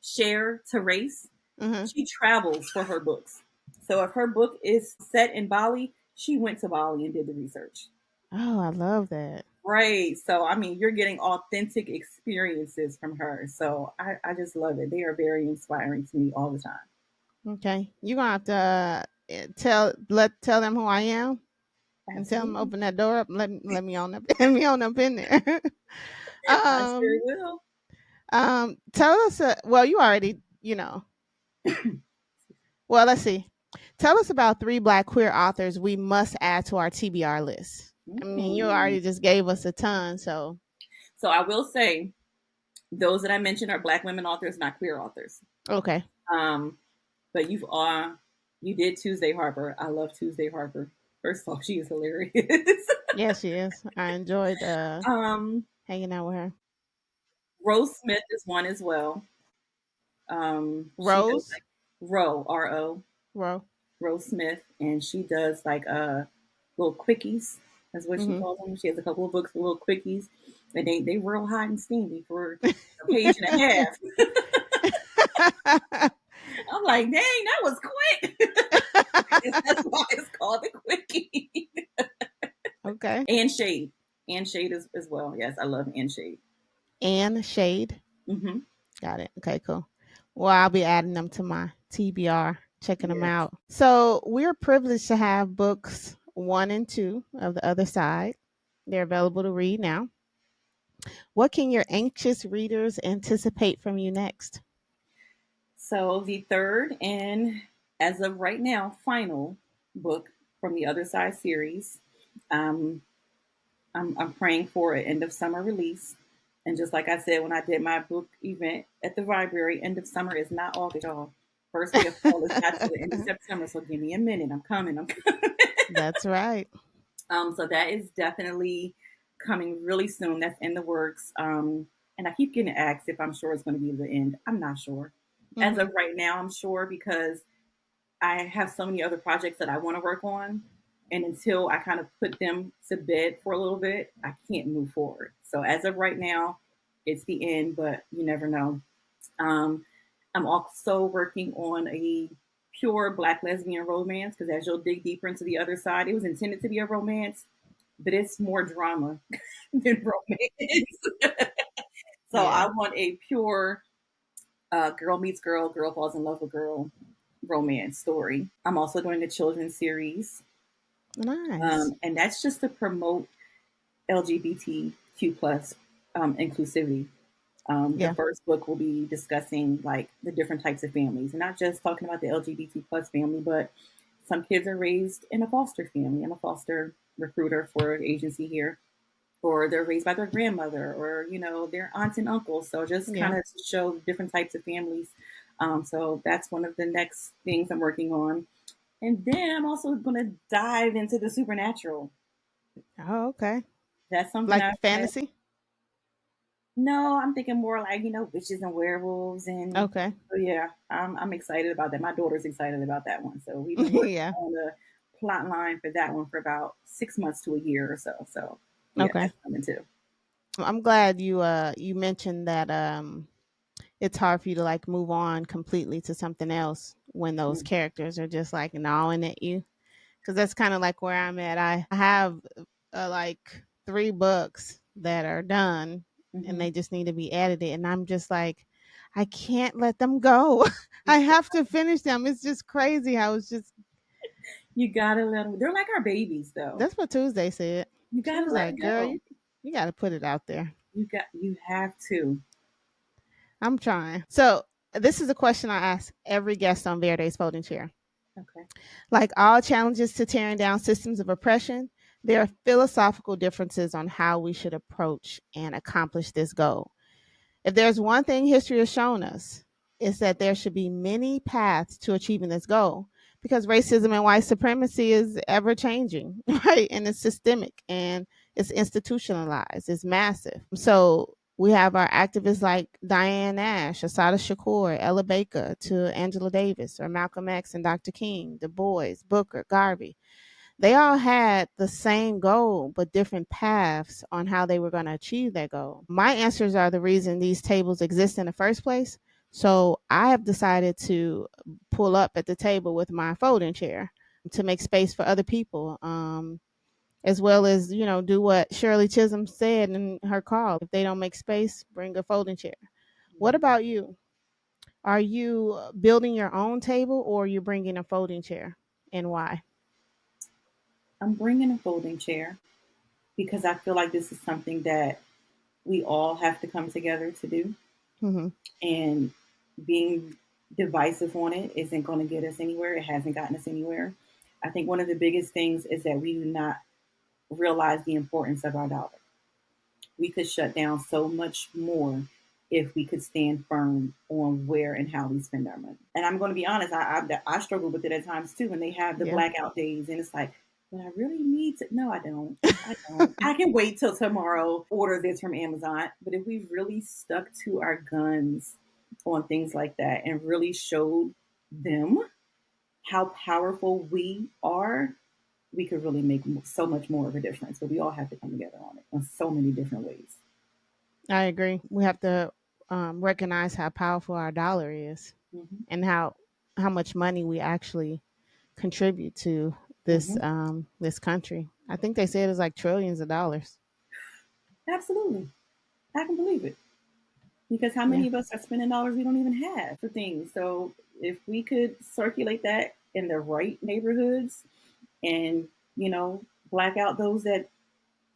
Speaker 2: Sharon Terese,
Speaker 1: Mm-hmm.
Speaker 2: she travels for her books. So if her book is set in Bali, she went to Bali and did the research.
Speaker 1: Oh, I love that.
Speaker 2: Right. So, I mean, you're getting authentic experiences from her. So, I just love it. They are very inspiring to me all the time.
Speaker 1: Okay. You're gonna have to tell them who I am and tell them to
Speaker 2: Absolutely.
Speaker 1: open that door up and let me on up let me on up in there.
Speaker 2: I sure
Speaker 1: um
Speaker 2: will.
Speaker 1: tell us well you already well let's see. Tell us about 3 Black queer authors we must add to our TBR list. I mean, you
Speaker 2: Mm.
Speaker 1: already just gave us a ton, so
Speaker 2: So, I will say those that I mentioned are Black women authors, not queer authors.
Speaker 1: okay.
Speaker 2: Um, but you did Tuesday Harper. I love Tuesday Harper. First of all, she is hilarious.
Speaker 1: Yeah, she is. I enjoyed
Speaker 2: um,
Speaker 1: hanging out with her.
Speaker 2: Rose Smith is one as well. She does
Speaker 1: Rose?
Speaker 2: like Ro,
Speaker 1: Ro.
Speaker 2: Rose Smith, and she does like little quickies. That's what she
Speaker 1: Mm-hmm.
Speaker 2: calls them. She has a couple of books with little quickies, and they real hot and steamy for a page and a half. I'm like, dang, that was quick. That's why it's called the quickie.
Speaker 1: Okay.
Speaker 2: And Shade, and Shade as well. Yes, I love and Shade.
Speaker 1: And Shade.
Speaker 2: Mm-hmm.
Speaker 1: Got it. Okay, cool. Well, I'll be adding them to my TBR, checking them
Speaker 2: Yes.
Speaker 1: out. So we're privileged to have books 1 and 2 of The Other Side. They're available to read now. What can your anxious readers anticipate from you next?
Speaker 2: So the third and as of right now, final book from the Other Side series. Um, I'm praying for an end of summer release. And just like I said when I did my book event at the library, end of summer is not August, y'all. First day of fall is not till the end of September. So give me a minute. I'm coming. I'm coming.
Speaker 1: That's right.
Speaker 2: So that is definitely coming really soon. That's in the works. And I keep getting asked if I'm sure it's going to be the end. I'm not sure. As
Speaker 1: Mm-hmm.
Speaker 2: of right now, I'm sure because I have so many other projects that I want to work on. And until I kind of put them to bed for a little bit, I can't move forward. So as of right now, it's the end, but you never know. Um, I'm also working on a pure Black lesbian romance because as you'll dig deeper into the other side, it was intended to be a romance, but it's more drama than romance. So I
Speaker 1: Yeah.
Speaker 2: want a pure girl meets girl, girl falls in love with girl romance story. I'm also doing a children's series,
Speaker 1: Nice.
Speaker 2: and that's just to promote LGBTQ plus inclusivity. The
Speaker 1: Yeah.
Speaker 2: first book will be discussing like the different types of families, and not just talking about the LGBT plus family, but some kids are raised in a foster family. I'm a foster recruiter for an agency here, or they're raised by their grandmother, or their aunts and uncles. So just
Speaker 1: Yeah.
Speaker 2: kind of show different types of families. So that's one of the next things I'm working on, and then I'm also going to dive into the supernatural.
Speaker 1: Oh, okay.
Speaker 2: That's something
Speaker 1: Like
Speaker 2: I've had.
Speaker 1: fantasy?
Speaker 2: No, I'm thinking more like witches and werewolves, and
Speaker 1: Okay.
Speaker 2: so yeah, I'm excited about that. My daughter's excited about that one, so we've been working
Speaker 1: Yeah.
Speaker 2: on the plot line for that one for about 6 months to a year or so. So yeah,
Speaker 1: Okay.
Speaker 2: that's coming too.
Speaker 1: I'm glad you mentioned that it's hard for you to like move on completely to something else when those
Speaker 2: Mm-hmm.
Speaker 1: characters are just like gnawing at you, because that's kind of like where I'm at. I have like 3 books that are done and
Speaker 2: Mm-hmm.
Speaker 1: they just need to be edited, and I'm just like, I can't let them go. I have to finish them. It's just crazy how it's just.
Speaker 2: You gotta let them. They're like our babies, though.
Speaker 1: That's what Tuesday said.
Speaker 2: You
Speaker 1: She
Speaker 2: gotta
Speaker 1: was
Speaker 2: let
Speaker 1: like,
Speaker 2: them
Speaker 1: girl,
Speaker 2: go.
Speaker 1: you got to put it out there.
Speaker 2: You have to.
Speaker 1: I'm trying. So this is a question I ask every guest on Verde's Folding Chair.
Speaker 2: Okay.
Speaker 1: Like all challenges to tearing down systems of oppression, there are philosophical differences on how we should approach and accomplish this goal. If there's one thing history has shown us, it's that there should be many paths to achieving this goal, because racism and white supremacy is ever changing, right? And it's systemic and it's institutionalized, it's massive. So We have our activists like Diane Nash, Asada Shakur, Ella Baker, to Angela Davis, or Malcolm X and Dr. King, Du Bois, Booker, Garvey. They all had the same goal, but different paths on how they were going to achieve that goal. My answers are the reason these tables exist in the first place. So I have decided to pull up at the table with my folding chair to make space for other people. As well as, do what Shirley Chisholm said in her call. If they don't make space, bring a folding chair. What about you? Are you building your own table, or are you bringing a folding chair, and why?
Speaker 2: I'm bringing a folding chair because I feel like this is something that we all have to come together to do.
Speaker 1: Mm-hmm.
Speaker 2: And being divisive on it isn't going to get us anywhere. It hasn't gotten us anywhere. I think one of the biggest things is that we do not realize the importance of our dollar. We could shut down so much more if we could stand firm on where and how we spend our money. And I'm going to be honest, I struggle with it at times too when they have the
Speaker 1: Yeah.
Speaker 2: blackout days, and it's like, but I really need to. No, I don't. I don't. I can wait till tomorrow, order this from Amazon. But if we really stuck to our guns on things like that and really showed them how powerful we are, we could really make so much more of a difference. But we all have to come together on it in so many different ways.
Speaker 1: I agree. We have to recognize how powerful our dollar is,
Speaker 2: Mm-hmm.
Speaker 1: and how much money we actually contribute to this
Speaker 2: Mm-hmm.
Speaker 1: this country. I think they said it's like trillions of dollars.
Speaker 2: Absolutely. I can believe it. Because how
Speaker 1: Yeah.
Speaker 2: many of us are spending dollars we don't even have for things? So if we could circulate that in the right neighborhoods and, you know, black out those that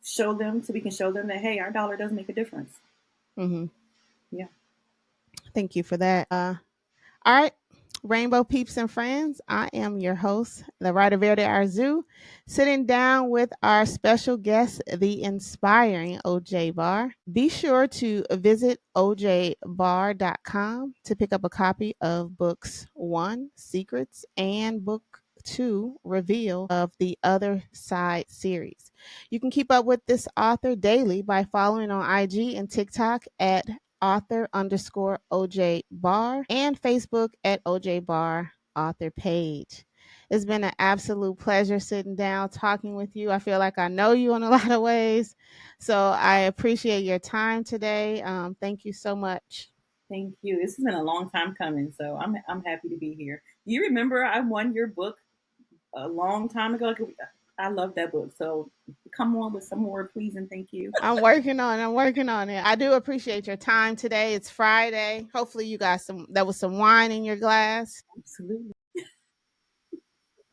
Speaker 2: show them so we can show them that, hey, our dollar does make a difference.
Speaker 1: Mm-hmm.
Speaker 2: Yeah.
Speaker 1: Thank you for that. All right, Rainbow Peeps and Friends. I am your host, the writer Verde Arzu, sitting down with our special guest, the inspiring O'Jay Barr. Be sure to visit ojbarr.com to pick up a copy of books 1, Secrets, and book 2, Reveal, of the Other Side series. You can keep up with this author daily by following on IG and TikTok at author_OJ Barr, and Facebook at OJ Barr author page. It's been an absolute pleasure sitting down talking with you. I feel like I know you in a lot of ways. So I appreciate your time today. Thank you so much.
Speaker 2: Thank you. This has been a long time coming, so I'm happy to be here. Do you remember I won your book a long time ago? I love that book. So come on with some more, please, and thank you.
Speaker 1: I'm working on it. I do appreciate your time today. It's Friday. Hopefully you got there was some wine in your glass
Speaker 2: Absolutely.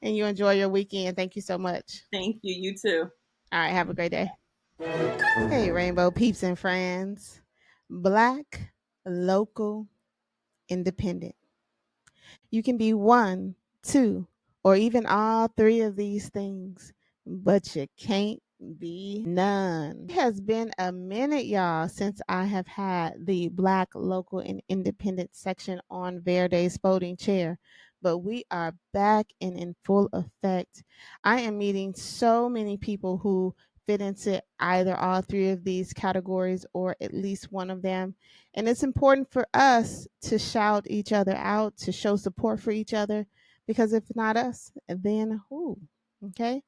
Speaker 1: and you enjoy your weekend. Thank you so much.
Speaker 2: Thank you. You too.
Speaker 1: All right, have a great day. Hey, Rainbow Peeps and Friends. Black, local, independent. You can be one, two, or even all three of these things, but you can't be none. It has been a minute, y'all, since I have had the Black, local, and independent section on Verde's folding chair, but we are back and in full effect. I am meeting so many people who fit into either all three of these categories or at least one of them. And it's important for us to shout each other out, to show support for each other, because if not us, then who? Okay.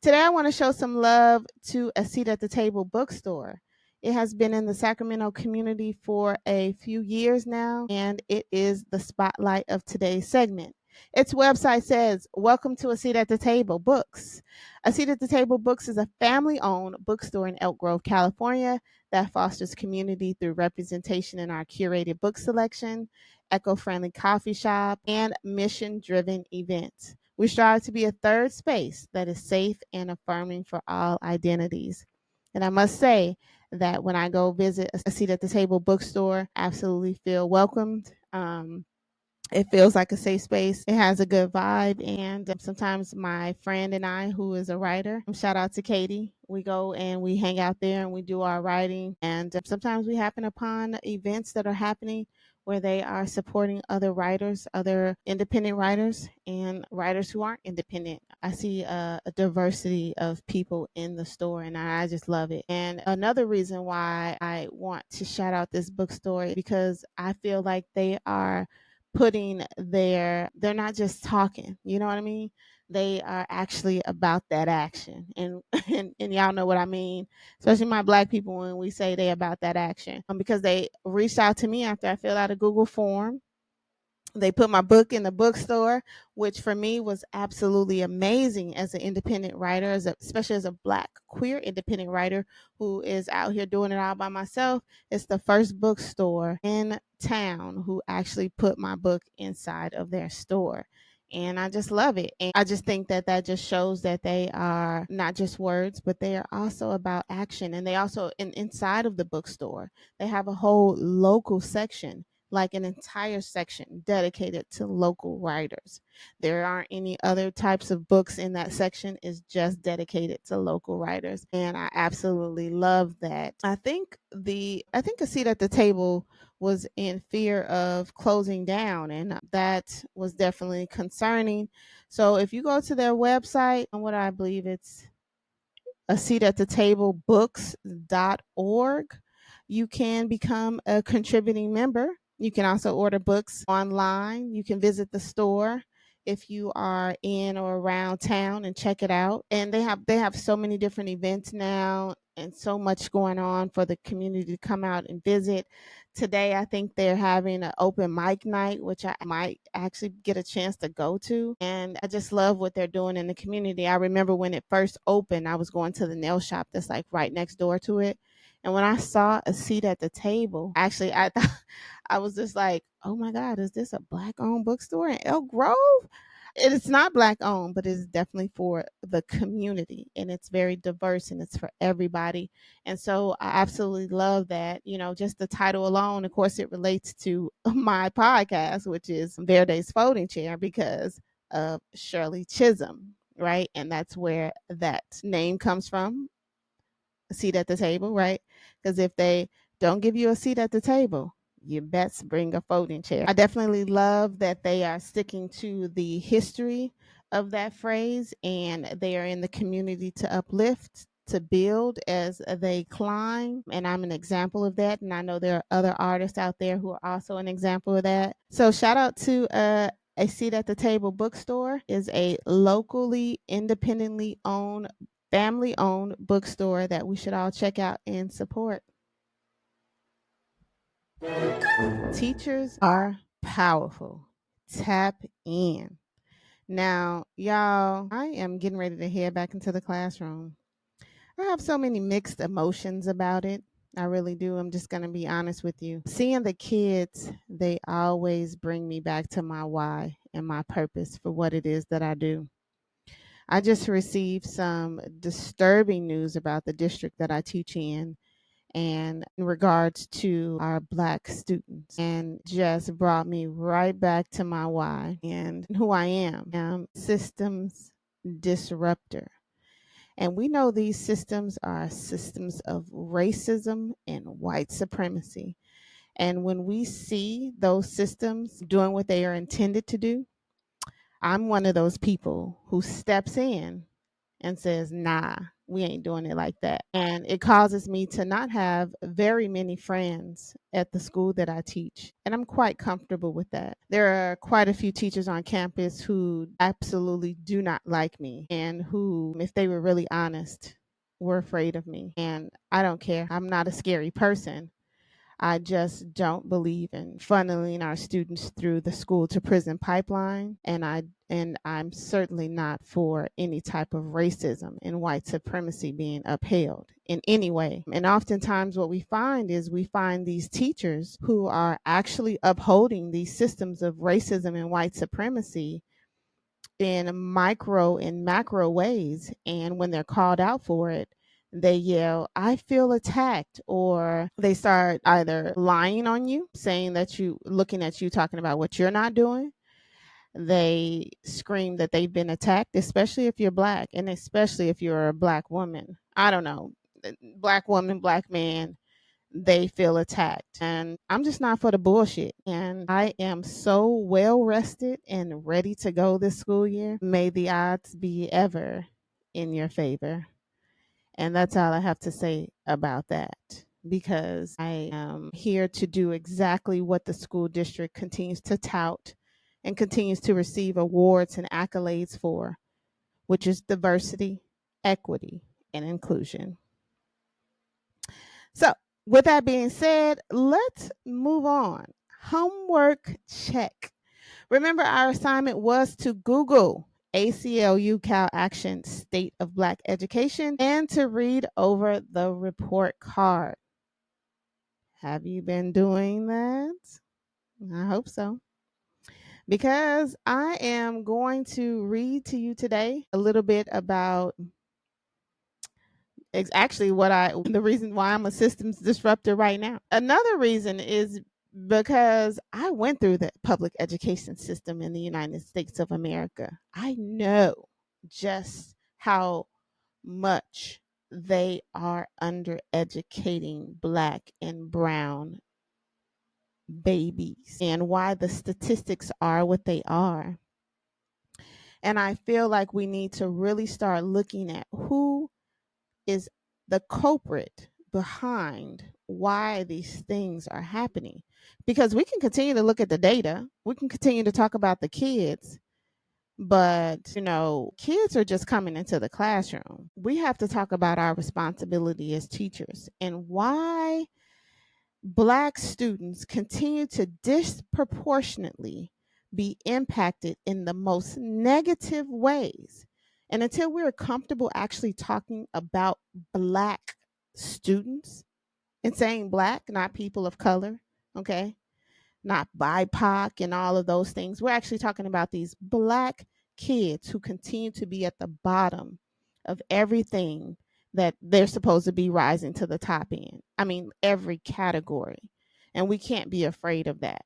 Speaker 1: Today, I want to show some love to A Seat at the Table bookstore. It has been in the Sacramento community for a few years now, and it is the spotlight of today's segment. Its website says, "Welcome to A Seat at the Table Books." A Seat at the Table Books is a family owned bookstore in Elk Grove, California, that fosters community through representation in our curated book selection, eco-friendly coffee shop, and mission-driven events. We strive to be a third space that is safe and affirming for all identities. And I must say that when I go visit A Seat at the Table bookstore, I absolutely feel welcomed. It feels like a safe space. It has a good vibe. And sometimes my friend and I, who is a writer, shout out to Katie, we go and we hang out there and we do our writing. And sometimes we happen upon events that are happening where they are supporting other writers, other independent writers, and writers who aren't independent. I see a diversity of people in the store, and I just love it. And another reason why I want to shout out this bookstore is because I feel like they are putting they're not just talking, you know what I mean? They are actually about that action. And and y'all know what I mean, especially my black people when we say they about that action. Because they reached out to me after I filled out a Google form. They put my book in the bookstore, which for me was absolutely amazing as an independent writer, especially as a black queer independent writer who is out here doing it all by myself. It's the first bookstore in town who actually put my book inside of their store. And I just love it. And I just think that that just shows that they are not just words, but they are also about action. And they also, inside of the bookstore, they have a whole local section, like an entire section dedicated to local writers. There aren't any other types of books in that section. It's just dedicated to local writers. And I absolutely love that. I think a seat at the table was in fear of closing down, and that was definitely concerning. So if you go to their website, and what I believe it's a seat at the table books.org, you can become a contributing member. You can also order books online. You can visit the store if you are in or around town and check it out. And they have so many different events now and so much going on for the community to come out and visit. Today, I think they're having an open mic night, which I might actually get a chance to go to. And I just love what they're doing in the community. I remember when it first opened, I was going to the nail shop that's like right next door to it. And when I saw a seat at the table, actually, I thought I was just like, oh my God, is this a black owned bookstore in Elk Grove? It's not black owned, but it's definitely for the community, and it's very diverse and it's for everybody. And so I absolutely love that, just the title alone. Of course, it relates to my podcast, which is Verde's Folding Chair, because of Shirley Chisholm, right? And that's where that name comes from, a seat at the table, right? Because if they don't give you a seat at the table, you best bring a folding chair. I definitely love that they are sticking to the history of that phrase, and they are in the community to uplift, to build as they climb. And I'm an example of that. And I know there are other artists out there who are also an example of that. So shout out to a seat at the table bookstore is a locally independently owned, family owned bookstore that we should all check out and support. Teachers are powerful. Tap in. Now, y'all, I am getting ready to head back into the classroom. I have so many mixed emotions about it. I really do. I'm just going to be honest with you. Seeing the kids, they always bring me back to my why and my purpose for what it is that I do. I just received some disturbing news about the district that I teach in, and in regards to our black students, and just brought me right back to my why and who I am. I'm systems disruptor. And we know these systems are systems of racism and white supremacy. And when we see those systems doing what they are intended to do, I'm one of those people who steps in and says, nah, we ain't doing it like that. And it causes me to not have very many friends at the school that I teach. And I'm quite comfortable with that. There are quite a few teachers on campus who absolutely do not like me, and who, if they were really honest, were afraid of me. And I don't care. I'm not a scary person. I just don't believe in funneling our students through the school to prison pipeline, and I'm certainly not for any type of racism and white supremacy being upheld in any way. And oftentimes what we find is we find these teachers who are actually upholding these systems of racism and white supremacy in micro and macro ways. And when they're called out for it, they yell, I feel attacked, or they start either lying on you, saying that you, looking at you, talking about what you're not doing. They scream that they've been attacked, especially if you're black, and especially if you're a black woman. I don't know, black woman, black man, they feel attacked. And I'm just not for the bullshit. And I am so well rested and ready to go this school year. May the odds be ever in your favor. And that's all I have to say about that, because I am here to do exactly what the school district continues to tout and continues to receive awards and accolades for, which is diversity, equity, and inclusion. So, with that being said, let's move on. Homework check. Remember, our assignment was to Google ACLU Cal Action State of Black Education and to read over the report card. Have you been doing that? I hope so. Because I am going to read to you today a little bit about actually the reason why I'm a systems disruptor right now. Another reason is because I went through the public education system in the United States of America. I know just how much they are undereducating Black and brown babies and why the statistics are what they are. And I feel like we need to really start looking at who is the culprit behind why these things are happening. Because we can continue to look at the data, we can continue to talk about the kids, but kids are just coming into the classroom. We have to talk about our responsibility as teachers and why Black students continue to disproportionately be impacted in the most negative ways. And until we're comfortable actually talking about Black students and saying Black, not people of color, okay, not BIPOC and all of those things, we're actually talking about these Black kids who continue to be at the bottom of everything that they're supposed to be rising to the top in. I mean, every category. And we can't be afraid of that.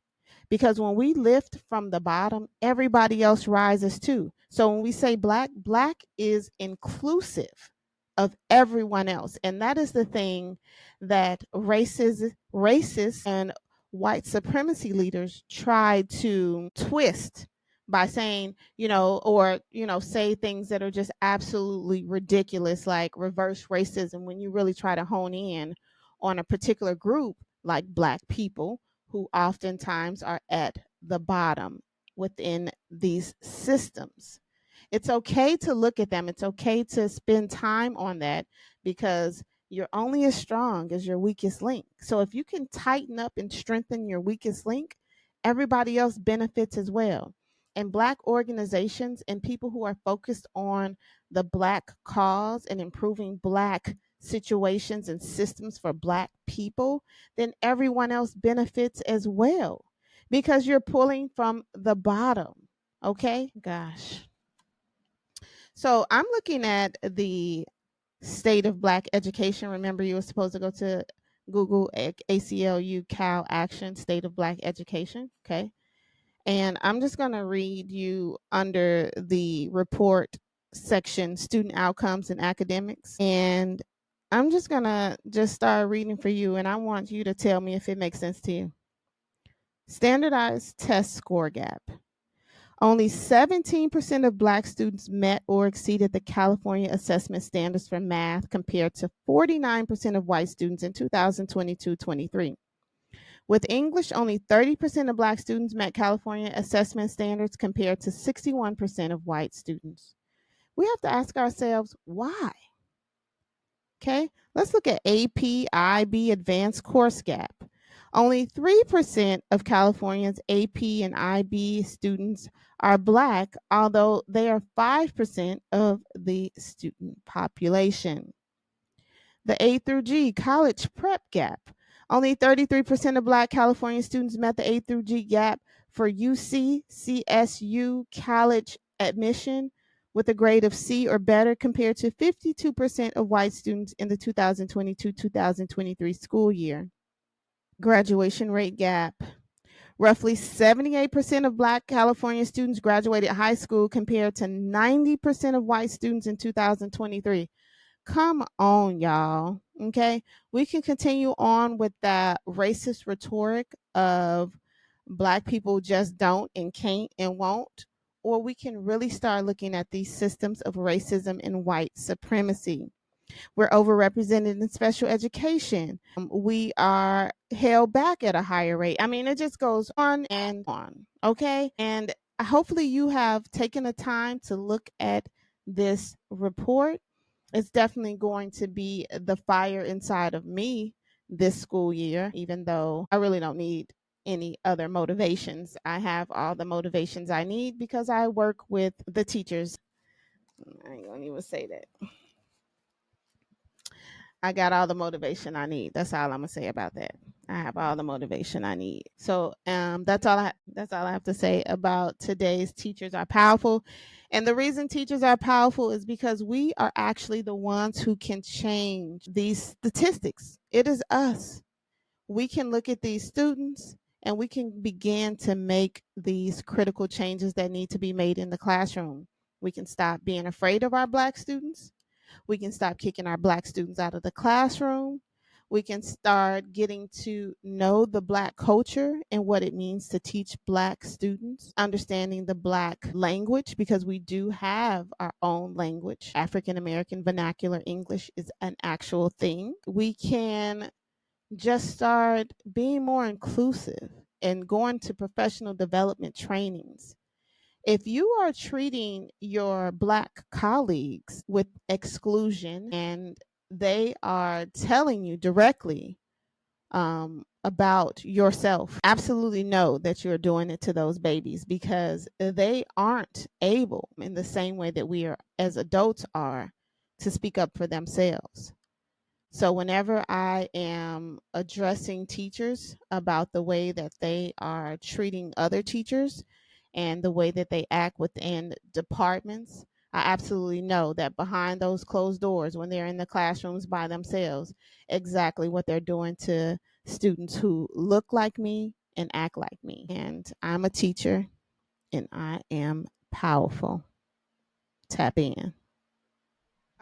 Speaker 1: Because when we lift from the bottom, everybody else rises too. So when we say Black, Black is inclusive of everyone else. And that is the thing that racists and white supremacy leaders try to twist by saying, say things that are just absolutely ridiculous, like reverse racism, when you really try to hone in on a particular group like Black people who oftentimes are at the bottom within these systems. It's okay to look at them. It's okay to spend time on that, because you're only as strong as your weakest link. So if you can tighten up and strengthen your weakest link, everybody else benefits as well. And Black organizations and people who are focused on the Black cause and improving Black situations and systems for Black people, then everyone else benefits as well, because you're pulling from the bottom. Okay? Gosh. So I'm looking at the state of Black education. Remember, you were supposed to go to Google ACLU Cal Action State of Black Education. Okay. And I'm just going to read you under the report section, student outcomes and academics. And I'm just going to start reading for you. And I want you to tell me if it makes sense to you. Standardized test score gap. Only 17% of Black students met or exceeded the California assessment standards for math, compared to 49% of white students in 2022-23. With English, only 30% of Black students met California assessment standards, compared to 61% of white students. We have to ask ourselves, why? Okay, let's look at AP IB advanced course gap. Only 3% of California's AP and IB students are Black, although they are 5% of the student population. The A through G college prep gap. Only 33% of Black California students met the A through G gap for UC CSU college admission with a grade of C or better, compared to 52% of white students in the 2022-2023 school year. Graduation rate gap. Roughly 78% of Black California students graduated high school, compared to 90% of white students in 2023. Come on, y'all. Okay. We can continue on with that racist rhetoric of Black people just don't and can't and won't, or we can really start looking at these systems of racism and white supremacy. We're overrepresented in special education. We are held back at a higher rate. I mean, it just goes on and on. Okay. And hopefully you have taken the time to look at this report. It's definitely going to be the fire inside of me this school year, even though I really don't need any other motivations. I have all the motivations I need because I work with the teachers. I ain't gonna even say that. I got all the motivation I need. That's all I'm gonna say about that. I have all the motivation I need. So that's all I have to say about today's teachers are powerful. And the reason teachers are powerful is because we are actually the ones who can change these statistics. It is us. We can look at these students and we can begin to make these critical changes that need to be made in the classroom. We can stop being afraid of our Black students. We can stop kicking our Black students out of the classroom. We can start getting to know the Black culture and what it means to teach Black students, understanding the Black language, because we do have our own language. African American vernacular English is an actual thing. We can just start being more inclusive and going to professional development trainings. If you are treating your Black colleagues with exclusion and they are telling you directly about yourself, absolutely know that you're doing it to those babies, because they aren't able in the same way that we are as adults are to speak up for themselves. So whenever I am addressing teachers about the way that they are treating other teachers and the way that they act within departments, I absolutely know that behind those closed doors, when they're in the classrooms by themselves, exactly what they're doing to students who look like me and act like me. And I'm a teacher and I am powerful. Tap in.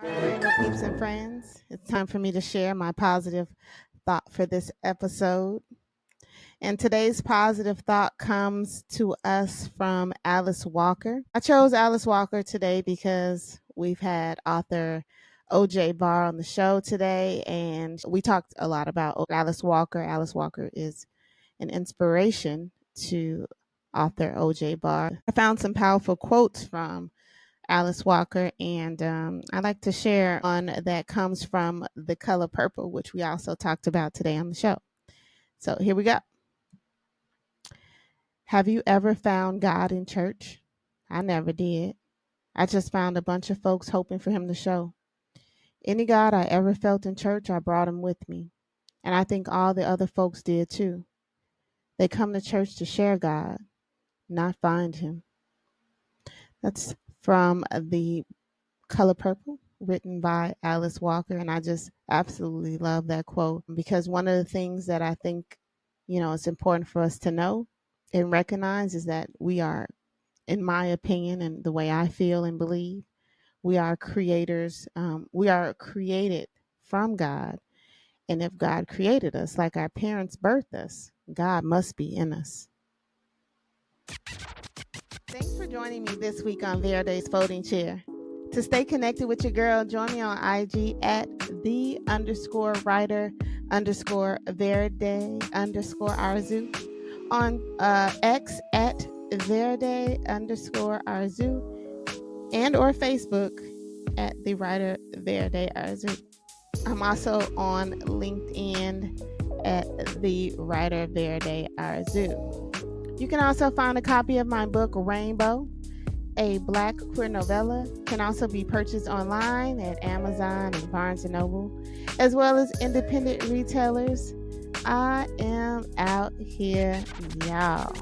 Speaker 1: All right, Rainbow Peeps and Friends, it's time for me to share my positive thought for this episode. And today's positive thought comes to us from Alice Walker. I chose Alice Walker today because we've had author O'Jay Barr on the show today, and we talked a lot about Alice Walker. Alice Walker is an inspiration to author O'Jay Barr. I found some powerful quotes from Alice Walker, and I like to share one that comes from The Color Purple, which we also talked about today on the show. So here we go. Have you ever found God in church? I never did. I just found a bunch of folks hoping for him to show. Any God I ever felt in church, I brought him with me. And I think all the other folks did too. They come to church to share God, not find him. That's from The Color Purple, written by Alice Walker. And I just absolutely love that quote, because one of the things that I think, it's important for us to know and recognize is that we are, in my opinion, and the way I feel and believe, we are creators. We are created from God. And if God created us like our parents birthed us, God must be in us. Thanks for joining me this week on Verde's Folding Chair. To stay connected with your girl, join me on IG at the_writer_Verde_Arzu, on X at Verde_Arzu, and or Facebook at the writer Verde Arzu. I'm also on LinkedIn at the writer Verde Arzu. You can also find a copy of my book, Rainbow, a Black queer novella, can also be purchased online at Amazon and Barnes & Noble, as well as independent retailers. I am out here, y'all.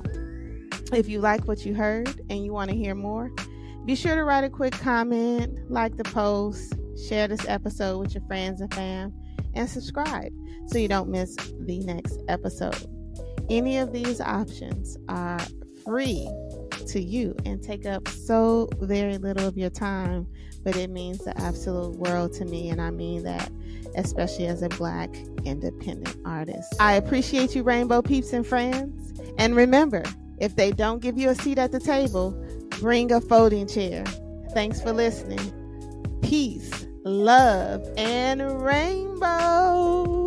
Speaker 1: If you like what you heard and you want to hear more, be sure to write a quick comment, like the post, share this episode with your friends and fam, and subscribe so you don't miss the next episode. Any of these options are free to you and take up so very little of your time, but it means the absolute world to me, and I mean that especially as a Black independent artist. I appreciate you, Rainbow Peeps and Friends, and remember, if they don't give you a seat at the table, bring a folding chair. Thanks for listening. Peace, love, and rainbow.